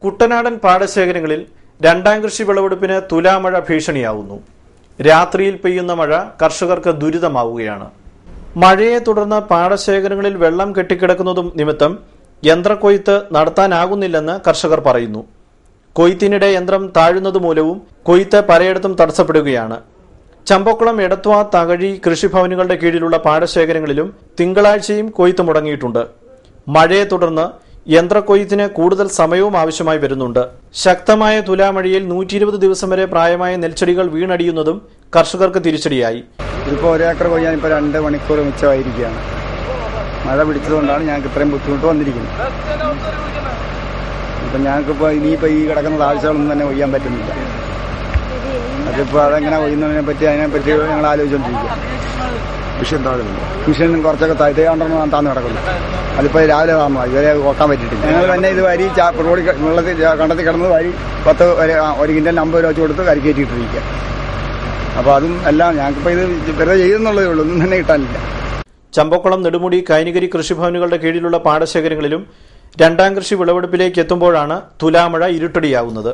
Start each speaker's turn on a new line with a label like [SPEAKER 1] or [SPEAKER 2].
[SPEAKER 1] കുട്ടനാടൻ പാടശേഖരങ്ങളിൽ രണ്ടാം കൃഷി വിളവെടുപ്പിന് തുലാമഴ ഭീഷണിയാവുന്നു. രാത്രിയിൽ പെയ്യുന്ന മഴ കർഷകർക്ക് ദുരിതമാവുകയാണ്. മഴയെ തുടർന്ന് പാടശേഖരങ്ങളിൽ വെള്ളം കെട്ടിക്കിടക്കുന്നതും നിമിത്തം യന്ത്രക്കൊയ്ത്ത് നടത്താനാകുന്നില്ലെന്ന് കർഷകർ പറയുന്നു. കൊയ്ത്തിനിടെ യന്ത്രം താഴുന്നതുമൂലവും കൊയ്ത്ത് പലയിടത്തും തടസ്സപ്പെടുകയാണ്. ചമ്പക്കുളം, എടത്വ, തകഴി കൃഷിഭവനുകളുടെ കീഴിലുള്ള പാടശേഖരങ്ങളിലും തിങ്കളാഴ്ചയും കൊയ്ത്ത് മുടങ്ങിയിട്ടുണ്ട്. മഴയെ തുടർന്ന് യന്ത്രക്കൊയ്ത്തിന് കൂടുതൽ സമയവും ആവശ്യമായി വരുന്നുണ്ട്. ശക്തമായ തുലാമഴയിൽ 120 ദിവസം വരെ പ്രായമായ നെൽച്ചെടികൾ വീണടിയുന്നതും കർഷകർക്ക് തിരിച്ചടിയായി.
[SPEAKER 2] ഇതിപ്പോൾ ഒരേക്കർ കൊയ്യാൻ ഇപ്പോൾ 2 മണിക്കൂർ മിച്ചമായിരിക്കുകയാണ്. മഴ പിടിച്ചതുകൊണ്ടാണ് ഞങ്ങൾക്ക് ഇത്രയും ബുദ്ധിമുട്ട് വന്നിരിക്കുന്നത്. ഇപ്പം ഞങ്ങൾക്കിപ്പോൾ ഇനിയിപ്പോൾ ഈ കിടക്കുന്ന താഴ്ചകളൊന്നും തന്നെ കൊയ്യാൻ പറ്റുന്നില്ല. അതിപ്പോൾ അതെങ്ങനെ കൊയ്യുന്നതിനെ പറ്റി ഞങ്ങൾ ആലോചിച്ചുകൊണ്ടിരിക്കുക. മിഷൻ കുറച്ചൊക്കെ താഴ്ത്തേണ്ടെന്ന് താന്ന് കിടക്കുന്നു. അതിപ്പോൾ രാവിലെ വന്നു, ഇതുവരെ ഓക്കാൻ പറ്റിയിട്ടില്ല. ഞങ്ങൾ തന്നെ ഇത് വരി റോഡിൽ വെള്ളത്തിൽ കണ്ടത്തിൽ കിടന്നത് വരി 1 കിൻഡൽ 50 രൂപ വെച്ച് കൊടുത്ത് കരിക്കേറ്റിട്ടിരിക്കുക. അപ്പോൾ അതും എല്ലാം ഞങ്ങൾക്കിപ്പോൾ ഇത് വെറുതെ ചെയ്തെന്നുള്ളതേ ഉള്ളൂ, ഒന്നും തന്നെ കിട്ടാനില്ല.
[SPEAKER 1] ചമ്പക്കുളം, നെടുമുടി, കൈനഗിരി കൃഷിഭവനുകളുടെ കീഴിലുള്ള പാടശേഖരങ്ങളിലും രണ്ടാം കൃഷി വിളവെടുപ്പിലേക്ക് എത്തുമ്പോഴാണ് തുലാമഴ ഇരുട്ടടിയാവുന്നത്.